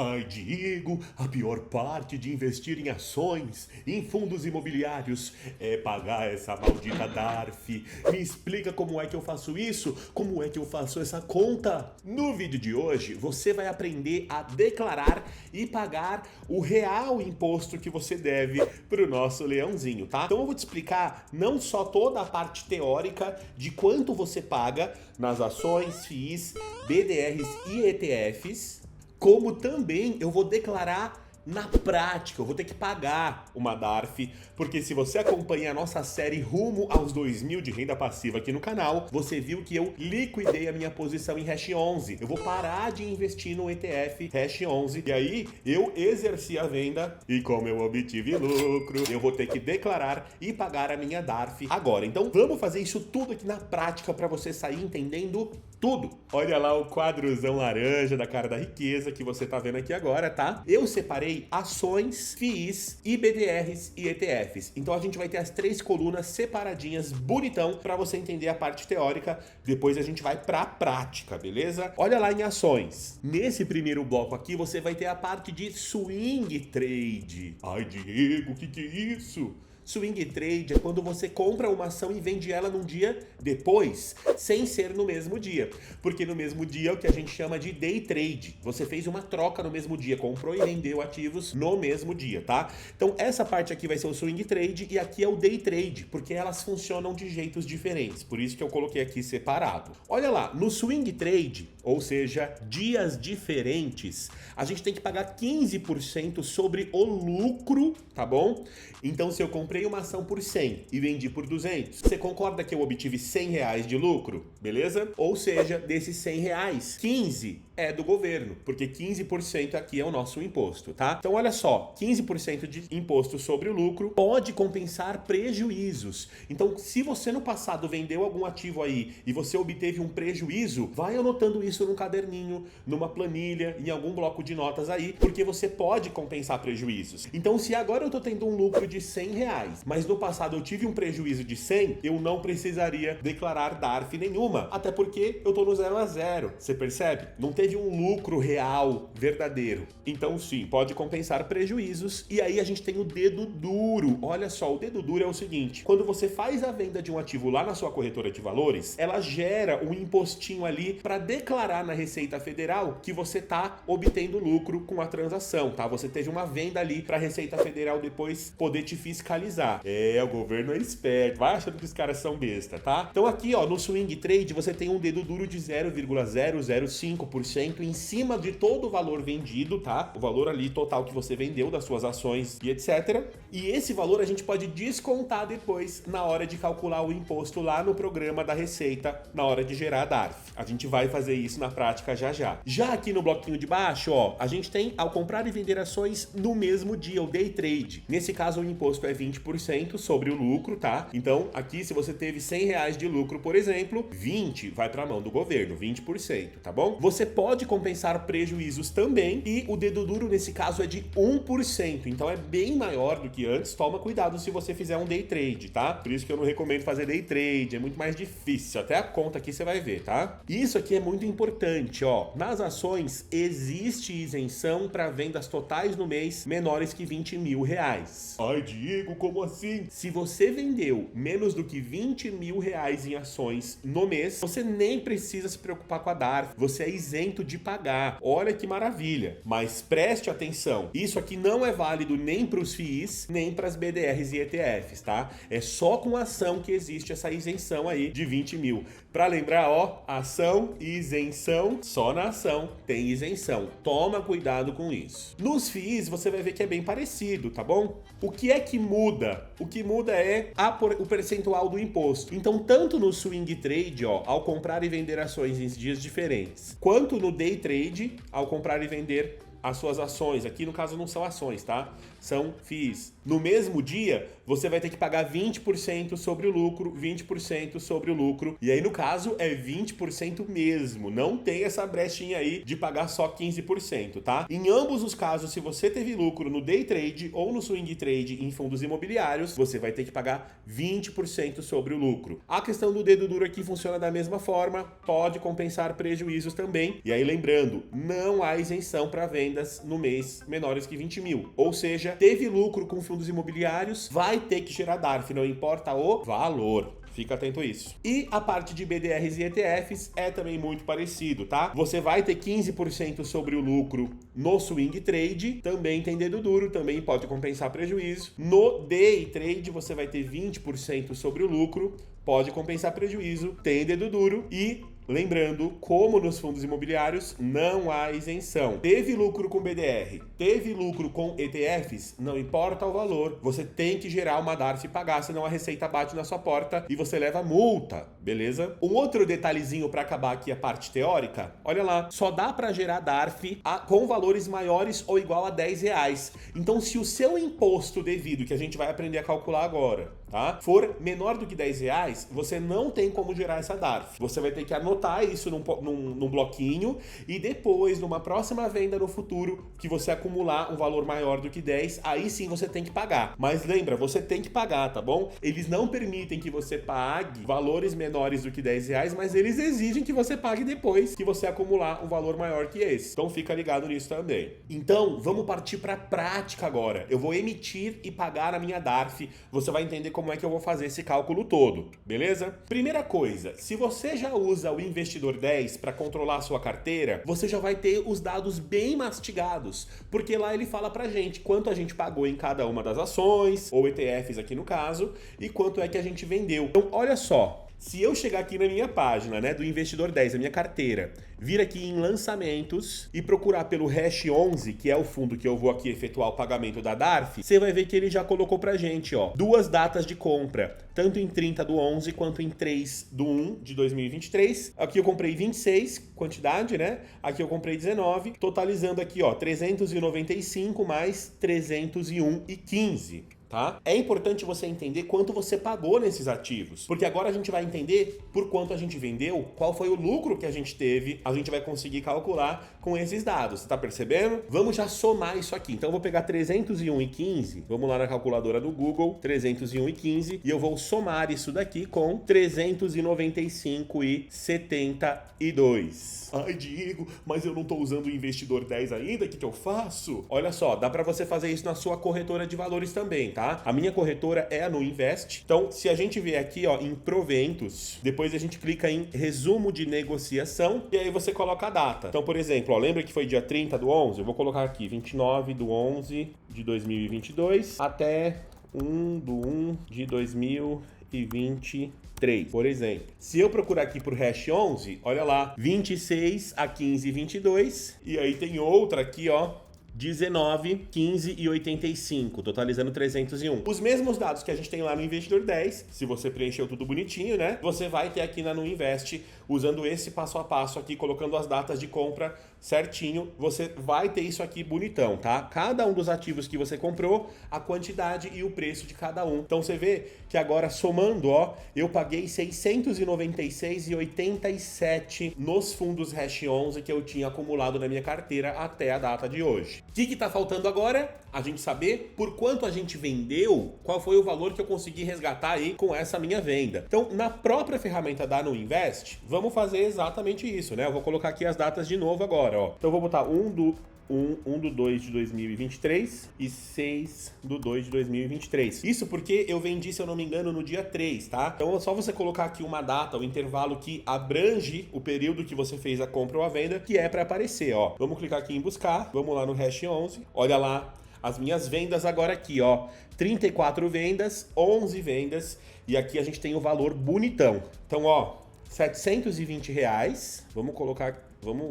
Ai, Diego, a pior parte de investir em ações, em fundos imobiliários, é pagar essa maldita DARF. Me explica como é que eu faço isso? Como é que eu faço essa conta? No vídeo de hoje, você vai aprender a declarar e pagar o real imposto que você deve pro nosso leãozinho, tá? Então eu vou te explicar não só toda a parte teórica de quanto você paga nas ações, FIIs, BDRs e ETFs, como também eu vou declarar na prática, eu vou ter que pagar uma DARF, porque se você acompanha a nossa série rumo aos 2.000 de renda passiva aqui no canal, você viu que eu liquidei a minha posição em Hash 11. Eu vou parar de investir no ETF Hash 11 e aí eu exerci a venda e como eu obtive lucro, eu vou ter que declarar e pagar a minha DARF agora. Então vamos fazer isso tudo aqui na prática para você sair entendendo tudo. Olha lá o quadrozão laranja da cara da riqueza que você tá vendo aqui agora, tá? Eu separei ações, FIIs, BDRs e ETFs. Então a gente vai ter as três colunas separadinhas, bonitão, para você entender a parte teórica. Depois a gente vai pra prática, beleza? Olha lá em ações. Nesse primeiro bloco aqui você vai ter a parte de swing trade. Ai, Diego, o que é isso? Swing trade é quando você compra uma ação e vende ela num dia depois, sem ser no mesmo dia. Porque no mesmo dia é o que a gente chama de day trade. Você fez uma troca no mesmo dia, comprou e vendeu ativos no mesmo dia, tá? Então essa parte aqui vai ser o swing trade e aqui é o day trade, porque elas funcionam de jeitos diferentes. Por isso que eu coloquei aqui separado. Olha lá, no swing trade, ou seja, dias diferentes, a gente tem que pagar 15% sobre o lucro, tá bom? Então se eu comprei uma ação por 100 e vendi por 200, você concorda que eu obtive 100 reais de lucro? Beleza? Ou seja, desses 100 reais, 15 é do governo, porque 15% aqui é o nosso imposto, tá? Então olha só, 15% de imposto sobre o lucro pode compensar prejuízos. Então se você no passado vendeu algum ativo aí e você obteve um prejuízo, vai anotando isso num caderninho, numa planilha, em algum bloco de notas aí, porque você pode compensar prejuízos. Então se agora eu tô tendo um lucro de 100 reais, mas no passado eu tive um prejuízo de 100, eu não precisaria declarar DARF nenhuma, até porque eu tô no 0 a 0. Você percebe? Não teve um lucro real, verdadeiro. Então sim, pode compensar prejuízos. E aí a gente tem o dedo duro. Olha só, o dedo duro é o seguinte: quando você faz a venda de um ativo lá na sua corretora de valores, ela gera um impostinho ali para declarar na Receita Federal que você tá obtendo lucro com a transação, tá? Você teve uma venda ali para a Receita Federal depois poder te fiscalizar. É, o governo é esperto, vai achando que os caras são besta, tá? Então aqui, ó, no swing trade você tem um dedo duro de 0,005% em cima de todo o valor vendido, tá? O valor ali total que você vendeu das suas ações e etc. E esse valor a gente pode descontar depois na hora de calcular o imposto lá no programa da Receita, na hora de gerar a DARF. A gente vai fazer isso na prática já já. Já aqui no bloquinho de baixo, ó, a gente tem ao comprar e vender ações no mesmo dia, o day trade. Nesse caso o imposto é 20% sobre o lucro, tá? Então aqui se você teve 100 reais de lucro, por exemplo, 20 vai para a mão do governo, 20%, tá bom? Você pode compensar prejuízos também e o dedo duro nesse caso é de 1%, então é bem maior do que antes. Toma cuidado se você fizer um day trade, tá? Por isso que eu não recomendo fazer day trade, é muito mais difícil, até a conta aqui você vai ver, tá? Isso aqui é muito importante, ó. Nas ações existe isenção para vendas totais no mês menores que 20 mil reais. Ai, Diego, como assim? Se você vendeu menos do que 20 mil reais em ações no mês, você nem precisa se preocupar com a DARF, você é isento de pagar. Olha que maravilha. Mas preste atenção, isso aqui não é válido nem para os FIIs, nem para as BDRs e ETFs, tá? É só com ação que existe essa isenção aí de 20 mil. Para lembrar, ó, ação e isenção, só na ação tem isenção. Toma cuidado com isso. Nos FIIs você vai ver que é bem parecido, tá bom? O que é que muda? O que muda é o percentual do imposto. Então, tanto no swing trade, ó, ao comprar e vender ações em dias diferentes, quanto no day trade, ao comprar e vender as suas ações, aqui no caso não são ações, tá? São FIIs. No mesmo dia, você vai ter que pagar 20% sobre o lucro, 20% sobre o lucro. E aí, no caso, é 20% mesmo. Não tem essa brechinha aí de pagar só 15%, tá? Em ambos os casos, se você teve lucro no day trade ou no swing trade em fundos imobiliários, você vai ter que pagar 20% sobre o lucro. A questão do dedo duro aqui funciona da mesma forma, pode compensar prejuízos também. E aí, lembrando, não há isenção para venda vendas no mês menores que 20 mil. Ou seja, teve lucro com fundos imobiliários, vai ter que gerar DARF, não importa o valor. Fica atento a isso. E a parte de BDRs e ETFs é também muito parecido, tá? Você vai ter 15% sobre o lucro no swing trade, também tem dedo duro, também pode compensar prejuízo. No day trade você vai ter 20% sobre o lucro, pode compensar prejuízo, tem dedo duro e... lembrando, como nos fundos imobiliários, não há isenção. Teve lucro com BDR, teve lucro com ETFs, não importa o valor, você tem que gerar uma DARF e pagar, senão a receita bate na sua porta e você leva multa, beleza? Um outro detalhezinho para acabar aqui a parte teórica, olha lá, só dá para gerar DARF com valores maiores ou igual a R$10. Então, se o seu imposto devido, que a gente vai aprender a calcular agora, tá, for menor do que R$10, você não tem como gerar essa DARF. Você vai ter que anotar isso num bloquinho e depois, numa próxima venda no futuro, que você acumular um valor maior do que 10, aí sim você tem que pagar. Mas lembra, você tem que pagar, tá bom? Eles não permitem que você pague valores menores do que R$10, mas eles exigem que você pague depois que você acumular um valor maior que esse. Então fica ligado nisso também. Então, vamos partir para a prática agora. Eu vou emitir e pagar a minha DARF. Você vai entender como é que eu vou fazer esse cálculo todo, beleza? Primeira coisa, se você já usa o Investidor 10 para controlar a sua carteira, você já vai ter os dados bem mastigados, porque lá ele fala pra gente quanto a gente pagou em cada uma das ações, ou ETFs aqui no caso, e quanto é que a gente vendeu. Então, olha só. Se eu chegar aqui na minha página, né, do Investidor 10, a minha carteira, vir aqui em lançamentos e procurar pelo hash 11, que é o fundo que eu vou aqui efetuar o pagamento da DARF, você vai ver que ele já colocou pra gente, ó, duas datas de compra, tanto em 30/11 quanto em 3/1 de 2023. Aqui eu comprei 26, quantidade, né? Aqui eu comprei 19, totalizando aqui, ó, 395 mais 301,15. Tá? É importante você entender quanto você pagou nesses ativos, porque agora a gente vai entender por quanto a gente vendeu, qual foi o lucro que a gente teve, a gente vai conseguir calcular com esses dados, tá percebendo? Vamos já somar isso aqui. Então eu vou pegar 301,15, vamos lá na calculadora do Google, 301,15, e eu vou somar isso daqui com 395,72. Ai, Diego, mas eu não tô usando o Investidor 10 ainda, o que eu faço? Olha só, dá pra você fazer isso na sua corretora de valores também, tá? A minha corretora é a Nuinvest. Então, se a gente vier aqui, ó, em proventos, depois a gente clica em resumo de negociação e aí você coloca a data. Então, por exemplo, ó, lembra que foi dia 30/11? Eu vou colocar aqui 29/11 de 2022 até 1/1 de 2023, por exemplo. Se eu procurar aqui por hash 11, olha lá, 26 a 15/22, e aí tem outra aqui, ó, 19, 15 e 85, totalizando 301. Os mesmos dados que a gente tem lá no Investidor 10, se você preencheu tudo bonitinho, né? Você vai ter aqui na Nuinvest, usando esse passo a passo aqui, colocando as datas de compra certinho, você vai ter isso aqui bonitão, tá? Cada um dos ativos que você comprou, a quantidade e o preço de cada um. Então você vê que agora somando, ó, eu paguei 696,87 nos fundos hash 11 que eu tinha acumulado na minha carteira até a data de hoje. O que tá faltando agora? A gente saber por quanto a gente vendeu, qual foi o valor que eu consegui resgatar aí com essa minha venda. Então, na própria ferramenta da Nuinvest, vamos fazer exatamente isso, né? Eu vou colocar aqui as datas de novo agora, ó. Então, eu vou botar 1/2 de 2023 e 6/2 de 2023. Isso porque eu vendi, se eu não me engano, no dia 3, tá? Então é só você colocar aqui uma data, o intervalo que abrange o período que você fez a compra ou a venda, que é para aparecer, ó. Vamos clicar aqui em buscar, vamos lá no hash 11, olha lá as minhas vendas agora aqui, ó. 34 vendas, 11 vendas, e aqui a gente tem o valor bonitão. Então, ó, R$720, vamos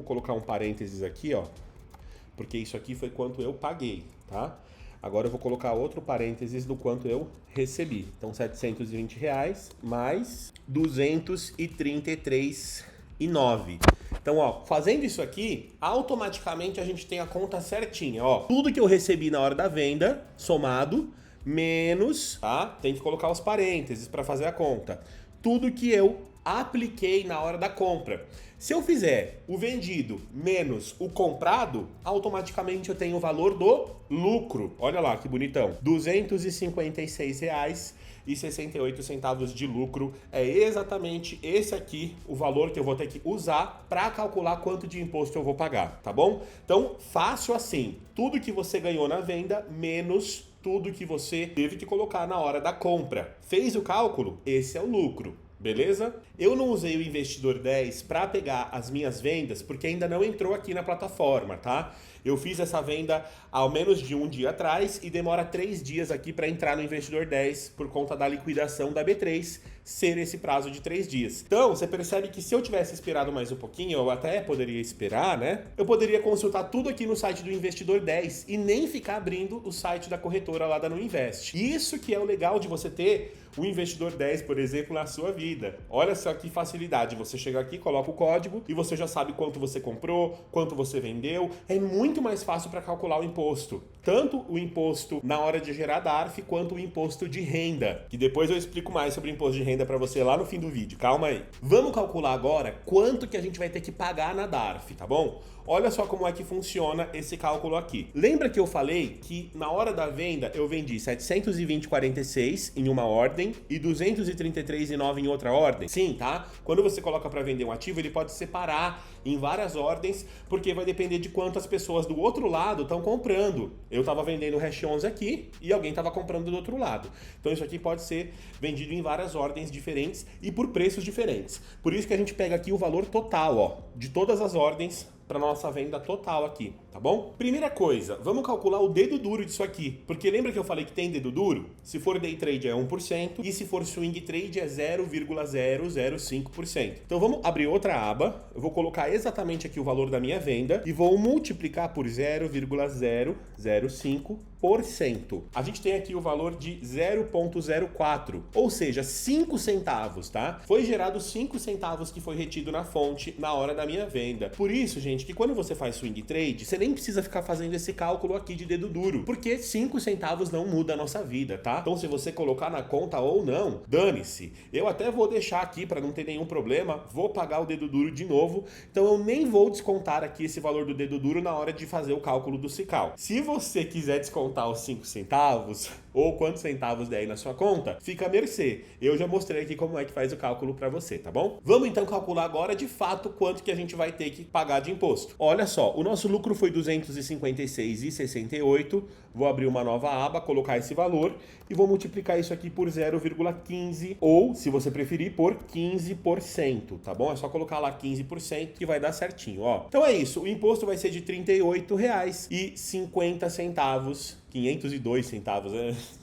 colocar um parênteses aqui, ó, porque isso aqui foi quanto eu paguei, tá? Agora eu vou colocar outro parênteses do quanto eu recebi. Então, R$720 mais 233,9. Então, ó, fazendo isso aqui, automaticamente a gente tem a conta certinha, ó. Tudo que eu recebi na hora da venda, somado, menos, tá? Tem que colocar os parênteses para fazer a conta. Tudo que eu apliquei na hora da compra. Se eu fizer o vendido menos o comprado, automaticamente eu tenho o valor do lucro. Olha lá que bonitão. R$ 256,68 de lucro. É exatamente esse aqui o valor que eu vou ter que usar para calcular quanto de imposto eu vou pagar, tá bom? Então, fácil assim. Tudo que você ganhou na venda menos tudo que você teve que colocar na hora da compra. Fez o cálculo? Esse é o lucro. Beleza? Eu não usei o Investidor 10 para pegar as minhas vendas porque ainda não entrou aqui na plataforma, tá? Eu fiz essa venda ao menos de um dia atrás e demora 3 dias aqui para entrar no Investidor 10 por conta da liquidação da B3 ser esse prazo de 3 dias. Então, você percebe que se eu tivesse esperado mais um pouquinho, eu até poderia esperar, né? Eu poderia consultar tudo aqui no site do Investidor 10 e nem ficar abrindo o site da corretora lá da Nuinvest. Isso que é o legal de você ter o Investidor 10, por exemplo, na sua vida. Olha só que facilidade. Você chega aqui, coloca o código e você já sabe quanto você comprou, quanto você vendeu. É muito mais fácil para calcular o imposto. Tanto o imposto na hora de gerar DARF, quanto o imposto de renda. Que depois eu explico mais sobre o imposto de renda para você lá no fim do vídeo. Calma aí. Vamos calcular agora quanto que a gente vai ter que pagar na DARF, tá bom? Olha só como é que funciona esse cálculo aqui. Lembra que eu falei que na hora da venda eu vendi 720,46 em uma ordem e 233,9 em outra ordem? Sim, tá? Quando você coloca para vender um ativo, ele pode separar em várias ordens, porque vai depender de quantas pessoas do outro lado estão comprando. Eu estava vendendo o Hash 11 aqui e alguém estava comprando do outro lado. Então isso aqui pode ser vendido em várias ordens diferentes e por preços diferentes. Por isso que a gente pega aqui o valor total, ó, de todas as ordens para nossa venda total aqui, tá bom? Primeira coisa, vamos calcular o dedo duro disso aqui, porque lembra que eu falei que tem dedo duro? Se for day trade é 1% e se for swing trade é 0,005%. Então vamos abrir outra aba, eu vou colocar exatamente aqui o valor da minha venda e vou multiplicar por 0,005%. A gente tem aqui o valor de 0,04, ou seja, 5 centavos, tá? Foi gerado 5 centavos que foi retido na fonte na hora da minha venda. Por isso, gente, que quando você faz swing trade, você nem precisa ficar fazendo esse cálculo aqui de dedo duro, porque 5 centavos não muda a nossa vida, tá? Então, se você colocar na conta ou não, dane-se. Eu até vou deixar aqui para não ter nenhum problema, vou pagar o dedo duro de novo, então eu nem vou descontar aqui esse valor do dedo duro na hora de fazer o cálculo do SICAL. Se você quiser descontar os 5 centavos ou quantos centavos der aí na sua conta, fica à mercê. Eu já mostrei aqui como é que faz o cálculo para você, tá bom? Vamos então calcular agora de fato quanto que a gente vai ter que pagar de imposto. Olha só, o nosso lucro foi 256,68. Vou abrir uma nova aba, colocar esse valor e vou multiplicar isso aqui por 0,15 ou, se você preferir, por 15%, tá bom? É só colocar lá 15% que vai dar certinho, ó. Então é isso, o imposto vai ser de R$ 38,50. 502 centavos,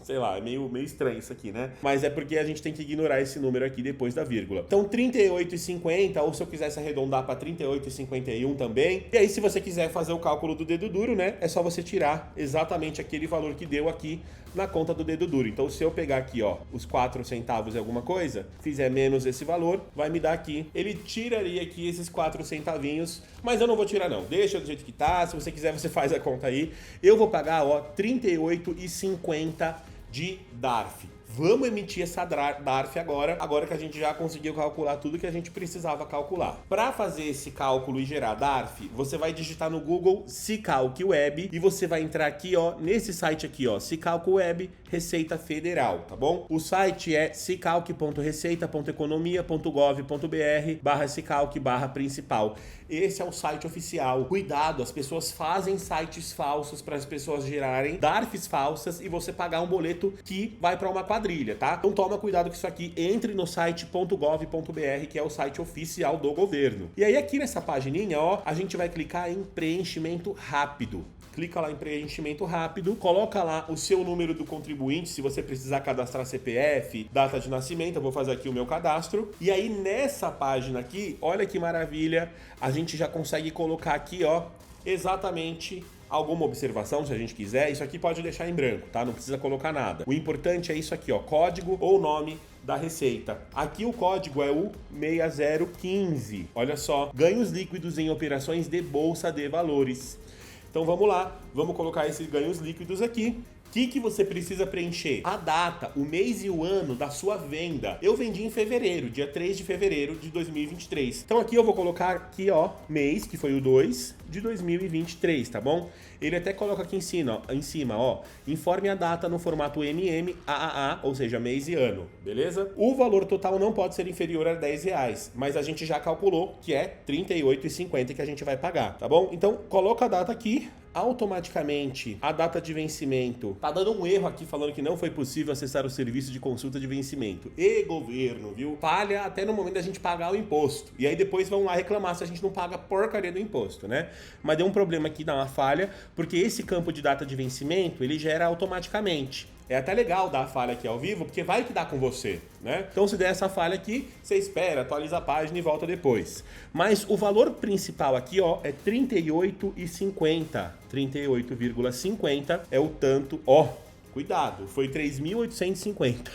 sei lá, é meio estranho isso aqui, né? Mas é porque a gente tem que ignorar esse número aqui depois da vírgula. Então, 38,50, ou se eu quisesse arredondar para 38,51 também. E aí, se você quiser fazer o cálculo do dedo duro, né? É só você tirar exatamente aquele valor que deu aqui na conta do dedo duro. Então, se eu pegar aqui, ó, os 4 centavos e alguma coisa, fizer menos esse valor, vai me dar aqui. Ele tiraria aqui esses 4 centavinhos, mas eu não vou tirar não. Deixa do jeito que tá. Se você quiser, você faz a conta aí. Eu vou pagar, ó, R$ 38,50 de DARF. Vamos emitir essa DARF agora que a gente já conseguiu calcular tudo que a gente precisava calcular. Para fazer esse cálculo e gerar DARF, você vai digitar no Google Sicalc Web e você vai entrar aqui, ó, nesse site aqui, ó, Sicalc Web Receita Federal, tá bom? O site é sicalc.receita.economia.gov.br/sicalc/principal. Esse é o site oficial. Cuidado, as pessoas fazem sites falsos para as pessoas gerarem DARFs falsas e você pagar um boleto que vai para uma quadrilha, tá? Então toma cuidado com isso aqui. Entre no site .gov.br, que é o site oficial do governo. E aí aqui nessa pagininha, ó, a gente vai clicar em preenchimento rápido. Clica lá em preenchimento rápido, coloca lá o seu número do contribuinte, se você precisar cadastrar CPF, data de nascimento, eu vou fazer aqui o meu cadastro. E aí nessa página aqui, olha que maravilha, a gente já consegue colocar aqui, ó, exatamente alguma observação, se a gente quiser. Isso aqui pode deixar em branco, tá? Não precisa colocar nada. O importante é isso aqui, ó, código ou nome da receita. Aqui o código é o 6015. Olha só, ganhos líquidos em operações de bolsa de valores. Então vamos lá, vamos colocar esses ganhos líquidos aqui, que você precisa preencher? A data, o mês e o ano da sua venda. Eu vendi em fevereiro, dia 3 de fevereiro de 2023. Então aqui eu vou colocar aqui, ó, mês, que foi o 2 de 2023, tá bom? Ele até coloca aqui em cima, ó, informe a data no formato AAA, ou seja, mês e ano, beleza? O valor total não pode ser inferior a R$10, mas a gente já calculou que é R$38,50 que a gente vai pagar, tá bom? Então, coloca a data aqui. Automaticamente a data de vencimento tá dando um erro aqui falando que não foi possível acessar o serviço de consulta de vencimento. E governo, viu? Falha até no momento da gente pagar o imposto. E aí depois vão lá reclamar se a gente não paga a porcaria do imposto, né? Mas deu um problema aqui, dá uma falha, porque esse campo de data de vencimento, ele gera automaticamente. É até legal dar a falha aqui ao vivo, porque vai que dá com você, né? Então, se der essa falha aqui, você espera, atualiza a página e volta depois. Mas o valor principal aqui, ó, é R$38,50. 38,50 é o tanto, ó, cuidado, foi 3.850.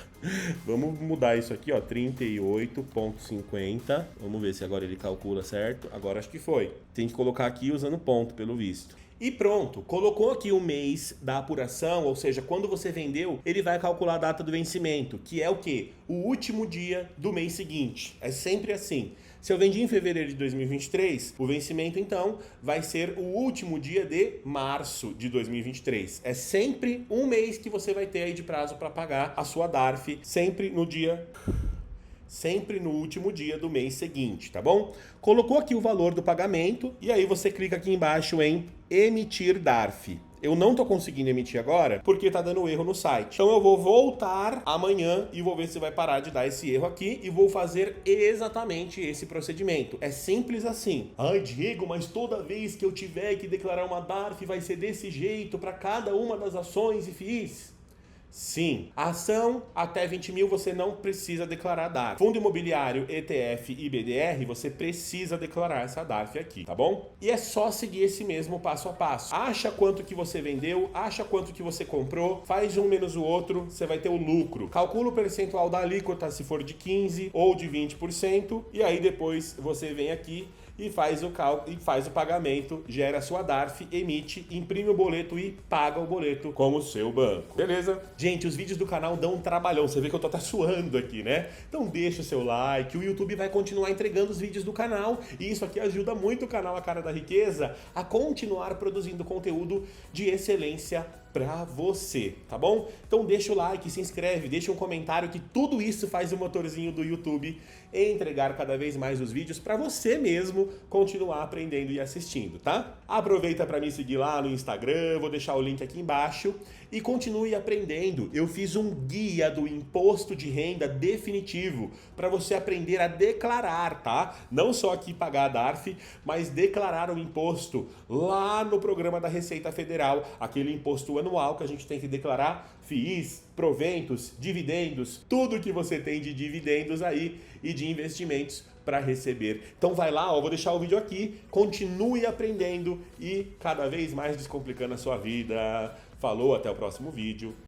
Vamos mudar isso aqui, ó, 38,50. Vamos ver se agora ele calcula certo. Agora acho que foi. Tem que colocar aqui usando ponto, pelo visto. E pronto, colocou aqui o mês da apuração, ou seja, quando você vendeu, ele vai calcular a data do vencimento, que é o quê? O último dia do mês seguinte. É sempre assim. Se eu vendi em fevereiro de 2023, o vencimento então vai ser o último dia de março de 2023. É sempre um mês que você vai ter aí de prazo para pagar a sua DARF, sempre no último dia do mês seguinte, tá bom? Colocou aqui o valor do pagamento e aí você clica aqui embaixo em emitir DARF. Eu não tô conseguindo emitir agora porque tá dando erro no site. Então eu vou voltar amanhã e vou ver se vai parar de dar esse erro aqui e vou fazer exatamente esse procedimento. É simples assim. Ai, Diego, mas toda vez que eu tiver que declarar uma DARF vai ser desse jeito para cada uma das ações e FIIs? Sim, a ação até 20 mil você não precisa declarar DARF. Fundo imobiliário, ETF e BDR, você precisa declarar essa DARF aqui, tá bom? E é só seguir esse mesmo passo a passo. Acha quanto que você vendeu, acha quanto que você comprou, faz um menos o outro, você vai ter o lucro. Calcula o percentual da alíquota, se for de 15% ou de 20%, e aí depois você vem aqui e faz o cálculo, e faz o pagamento, gera a sua DARF, emite, imprime o boleto e paga o boleto com o seu banco. Beleza? Gente, os vídeos do canal dão um trabalhão, você vê que eu tô até suando aqui, né? Então deixa o seu like, o YouTube vai continuar entregando os vídeos do canal e isso aqui ajuda muito o canal A Cara da Riqueza a continuar produzindo conteúdo de excelência pra você, tá bom? Então deixa o like, se inscreve, deixa um comentário que tudo isso faz o motorzinho do YouTube entregar cada vez mais os vídeos pra você mesmo continuar aprendendo e assistindo, tá? Aproveita pra me seguir lá no Instagram, vou deixar o link aqui embaixo e continue aprendendo. Eu fiz um guia do imposto de renda definitivo para você aprender a declarar, tá? Não só aqui pagar a DARF, mas declarar o imposto lá no programa da Receita Federal, aquele imposto anual que a gente tem que declarar, FIIs, proventos, dividendos, tudo que você tem de dividendos aí e de investimentos para receber. Então vai lá, ó, vou deixar o vídeo aqui, continue aprendendo e cada vez mais descomplicando a sua vida. Falou, até o próximo vídeo.